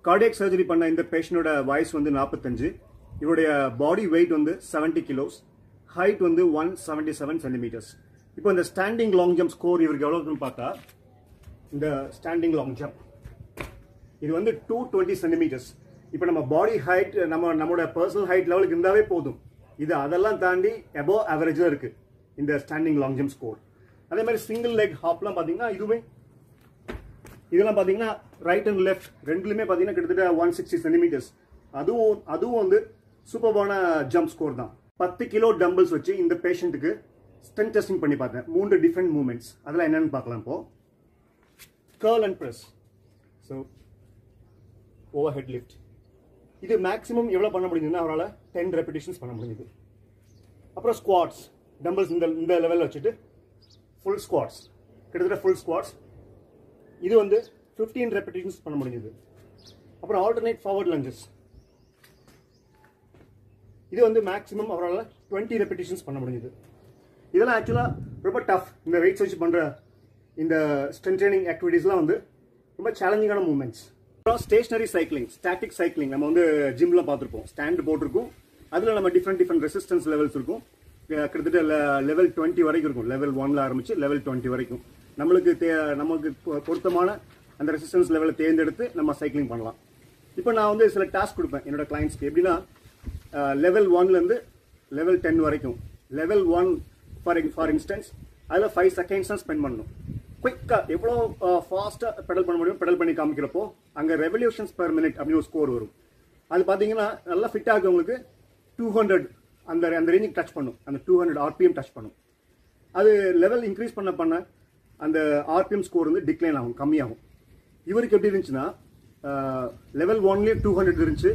Cardiac surgery பண்ண இந்த பேஷண்டோட வயசு வந்து 45. இவருடைய பாடி வெயிட் வந்து 70 கிலோஸ், ஹைட் வந்து 177 சென்டிமீட்டர்ஸ். இப்போ இந்த ஸ்டாண்டிங் லாங் ஜம்ப் ஸ்கோர் இவருக்கு எவ்வளோ இருக்குன்னு பார்த்தா, இந்த ஸ்டாண்டிங் லாங் ஜம்ப் இது வந்து 220 சென்டிமீட்டர்ஸ். இப்போ நம்ம பாடி ஹைட் நம்மளோட பர்சனல் ஹைட் லெவலுக்கு இருந்தாவே போதும். இது அதெல்லாம் தாண்டி அபோவ் ஆவரேஜாக இருக்கு இந்த ஸ்டாண்டிங் லாங் ஜம்ப் ஸ்கோர். அதே மாதிரி சிங்கிள் லெக் ஹாப்லாம் பார்த்தீங்கன்னா இதெல்லாம் பார்த்தீங்கன்னா ரைட் அண்ட் லெஃப்ட் ரெண்டுலையுமே பார்த்தீங்கன்னா கிட்டத்தட்ட 160 சென்டிமீட்டர்ஸ். அதுவும் வந்து சூப்பர்பான ஜம்ப் ஸ்கோர் தான். 10 கிலோ டம்பிள்ஸ் வச்சு இந்த பேஷண்ட்டுக்கு ஸ்ட்ரென்த் டெஸ்டிங் பண்ணி பார்த்தேன். 3 டிஃப்ரெண்ட் மூவ்மெண்ட்ஸ். அதெல்லாம் என்னன்னு பார்க்கலாம். இப்போ curl and press, so over head lift, இது மேக்ஸிமம் எவ்வளோ பண்ண முடியுதுன்னா அவரால் 10 ரெப்பிடேஷன்ஸ் பண்ண முடியுது. அப்புறம் ஸ்குவாட்ஸ், டம்பிள்ஸ் இந்த லெவலில் வச்சுட்டு ஃபுல் ஸ்குவாட்ஸ், கிட்டத்தட்ட ஃபுல் ஸ்குவாட்ஸ், இது வந்து 15 ரெப்பிடேஷன்ஸ் பண்ண முடியுது. அப்புறம் ஆல்டர்னேட் ஃபார்வர்ட் லஞ்சஸ், இது வந்து மேக்ஸிமம் அவரால் 20 ரெப்பிடேஷன்ஸ் பண்ண முடியுது. இதெல்லாம் ஆக்சுவலாக ரொம்ப டஃப். இந்த வெயிட்ஸ் வச்சு பண்ணுற இந்த ஸ்ட்ரென்த் ட்ரைனிங் ஆக்டிவிட்டீஸ்லாம் வந்து ரொம்ப சேலஞ்சிங்கான மூவ்மெண்ட்ஸ். அப்புறம் ஸ்டேஷனரி சைக்கிளிங், ஸ்டாட்டிக் சைக்கிளிங் நம்ம வந்து ஜிம்ல பார்த்துருப்போம். ஸ்டாண்ட் போட்டிருக்கும், அதில் நம்ம டிஃப்ரெண்ட் ரெசிஸ்டன்ஸ் லெவல்ஸ் இருக்கும். கிட்டத்தட்ட லெவல் 20 வரைக்கும் இருக்கும். லெவல் 1ல ஆரம்பிச்சு லெவல் 20 வரைக்கும் நமக்கு பொருத்தமான அந்த ரெசிஸ்டன்ஸ் லெவலை தேர்ந்தெடுத்து நம்ம சைக்கிளிங் பண்ணலாம். இப்போ நான் வந்து சில டாஸ்க் கொடுப்பேன் என்னோட கிளைண்ட்ஸ்க்கு. எப்படின்னா லெவல் 1லேருந்து லெவல் 10 வரைக்கும். லெவல் 1 ஃபார் இன்ஸ்டன்ஸ் அதில் 5 செகண்ட்ஸ் தான் ஸ்பெண்ட் பண்ணணும். குயிக்காக எவ்வளோ ஃபாஸ்ட்டாக பெடல் பண்ண முடியும் பெடல் பண்ணி காமிக்கிறப்போ அங்கே ரெவல்யூஷன்ஸ் பெர் மினிட் அப்படின்னு ஒரு ஸ்கோர் வரும். அது பார்த்தீங்கன்னா நல்லா ஃபிட்டாக இருக்கவங்களுக்கு 200 அந்த ரேஞ்சுக்கு டச் பண்ணும். அந்த 200 RPM டச் பண்ணும். அது லெவல் இன்க்ரீஸ் பண்ண அந்த RPM ஸ்கோர் வந்து டிக்ளைன் ஆகும், கம்மியாகும். இவருக்கு எப்படி இருந்துச்சுன்னா லெவல் 1லேயே 200 இருந்துச்சு.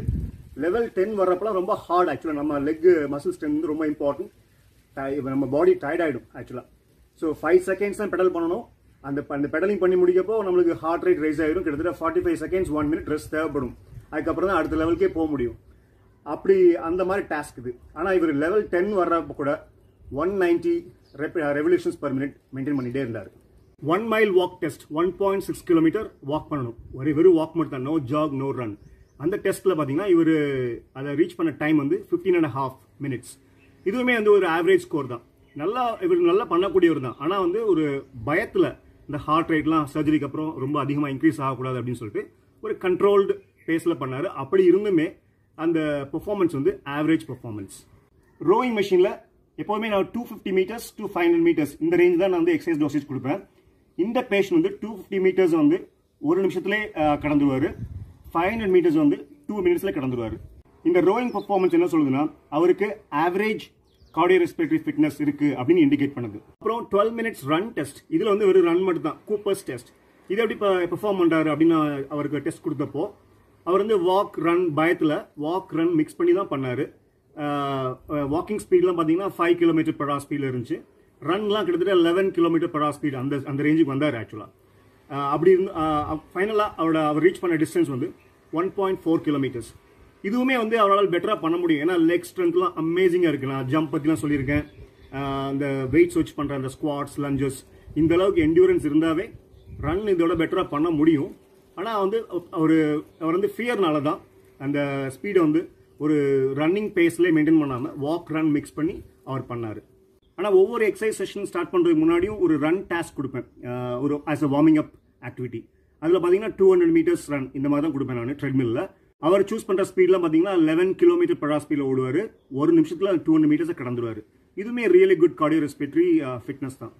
லெவல் 10 வர்றப்பெல்லாம் ரொம்ப ஹார்ட். ஆக்சுவலாக நம்ம லெக் மசில் ஸ்ட்ரென்த் வந்து ரொம்ப இம்பார்ட்டன்ட். நம்ம பாடி டயர்ட் ஆகிடும் ஆக்சுவலாக. ஸோ 5 செகண்ட்ஸ் தான் பெடல் பண்ணணும். அந்த பெடலிங் பண்ணி முடிக்கப்போ நம்மளுக்கு ஹார்ட் ரேட் ரைஸ் ஆகிடும். கிட்டத்தட்ட 45 செகண்ட்ஸ் 1 மினிட் ரெஸ்ட் தேவைப்படும். அதுக்கப்புறம் தான் அடுத்த லெவலுக்கே போக முடியும். அப்படி அந்த மாதிரி டாஸ்க் இது. ஆனால் இவர் லெவல் 10 வர்றப்போ கூட 190 ரெவல்யூஷன்ஸ் பர் மினிட் மெயின்டைன் பண்ணிட்டே இருந்தார். 1 mile walk test, 1.6 kilometre walk பண்ணணும். வெறும் வாக் மட்டும் தான், நோ ஜாக் நோ ரன். அந்த டெஸ்ட்டில் பார்த்தீங்கன்னா இவர் அதை ரீச் பண்ண டைம் வந்து 15.5 மினிட்ஸ். இதுவுமே வந்து ஒரு ஆவரேஜ் ஸ்கோர் தான். இவர் நல்லா பண்ணக்கூடியவர் தான். ஆனால் வந்து ஒரு பயத்தில் இந்த ஹார்ட் ரேட்லாம் சர்ஜரிக்கு அப்புறம் ரொம்ப அதிகமாக இன்க்ரீஸ் ஆகக்கூடாது அப்படின்னு சொல்லிட்டு ஒரு கண்ட்ரோல்டு பேஸில் பண்ணார். அப்படி இருந்துமே அந்த பெர்ஃபார்மன்ஸ் வந்து ஆவரேஜ் பெர்ஃபார்மன்ஸ். ரோயிங் மெஷினில் எப்போதுமே நான் 250 மீட்டர்ஸ் to 500 மீட்டர்ஸ் இந்த ரேஞ்ச் தான் நான் வந்து எக்ஸசைஸ் டோசேஜ் கொடுப்பேன். இந்த பேஷண்ட் வந்து 250 மீட்டர்ஸ் வந்து 1 நிமிஷத்துலேயே கடந்துருவார். 500 மீட்டர்ஸ் வந்து 2 மினிட்ஸில் கடந்துருவார். இந்த ரோயிங் பெர்ஃபார்மன்ஸ் என்ன சொல்லுதுன்னா அவருக்கு ஆவரேஜ் கார்டியோரெஸ்பிரேட்டரி ஃபிட்னஸ் இருக்கு அப்படின்னு இண்டிகேட் பண்ணுது. அப்புறம் 12 மினிட்ஸ் ரன் டெஸ்ட், இதுல வந்து ஒரு ரன் மட்டும் தான், கூப்பர்ஸ் டெஸ்ட். இது எப்படி பெர்ஃபார்ம் பண்றாரு அப்படின்னு அவருக்கு டெஸ்ட் கொடுத்தப்போ அவர் வந்து வாக் ரன் பயத்தில் வாக் ரன் மிக்ஸ் பண்ணி தான் பண்ணாரு. வாக்கிங் ஸ்பீட்லாம் பார்த்தீங்கன்னா 5 km/h ஸ்பீடில் இருந்துச்சு. ரன்லாம் கிட்டத்தட்ட 11 km/h ஸ்பீட் அந்த ரேஞ்சுக்கு வந்தார் ஆக்சுவலாக. அப்படி இருந்து ஃபைனலாக அவர் ரீச் பண்ண டிஸ்டன்ஸ் வந்து 1.4 கிலோமீட்டர்ஸ். இதுவுமே வந்து அவரால் பெட்டராக பண்ண முடியும். ஏன்னா லெக் ஸ்ட்ரென்த்லாம் அமேசிங்காக இருக்குது. நான் ஜம்ப் பற்றிலாம் சொல்லியிருக்கேன். அந்த வெயிட்ஸ் வச்சு பண்ணுற அந்த ஸ்குவாட்ஸ் லஞ்சஸ் இந்த அளவுக்கு என்டியூரன்ஸ் இருந்தாவே ரன் இதோட பெட்டராக பண்ண முடியும். ஆனால் வந்து அவர் வந்து ஃபியர்னால தான் அந்த ஸ்பீடை வந்து ஒரு ரன்னிங் பேஸ்லேயே மெயின்டைன் பண்ணாமல் வாக் ரன் மிக்ஸ் பண்ணி அவர் பண்ணார். ஆனால் ஒவ்வொரு எக்ஸசைஸ் செஷன் ஸ்டார்ட் பண்ணுறதுக்கு முன்னாடியும் ஒரு ரன் டாஸ்க் கொடுப்பேன், ஒரு as a warming up activity. அதில் பார்த்தீங்கன்னா 200 மீட்டர்ஸ் ரன் இந்த மாதிரி தான் கொடுப்பேன் நான் ட்ரெட்மில்லில். அவர் சூஸ் பண்ணுற ஸ்பீட்லாம் பார்த்தீங்கன்னா 11 km/h ஸ்பீடில் ஓடுவார். 1 நிமிஷத்தில் 200 மீட்டர்ஸை கடந்துருவார். இதுவுமே ரியலி குட் கார்டியோரெஸ்பிரேட்டரி ஃபிட்னஸ் தான்.